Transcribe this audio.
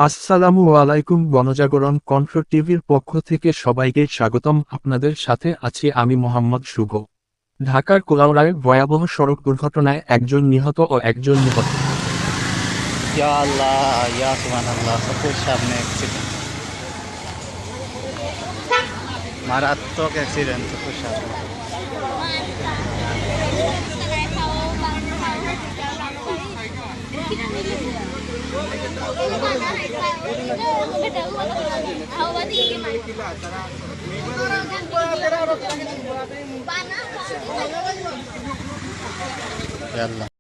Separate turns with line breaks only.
আসসালামু আলাইকুম। গণজাগরণ কণ্ঠ টিভির পক্ষ থেকে সবাইকে স্বাগতম। আপনাদের সাথে আছি আমি মোহাম্মদ শুভ। ঢাকার কুলাউড়ায় ভয়াবহ সড়ক দুর্ঘটনায় একজন নিহত ও একজন নিহত।
ইয়া আল্লাহ, ইয়া সুবহানাল্লাহ, চোখের সামনে অ্যাক্সিডেন্ট, মারাত্মক অ্যাক্সিডেন্ট চোখের সামনে। ইয়া আল্লাহ।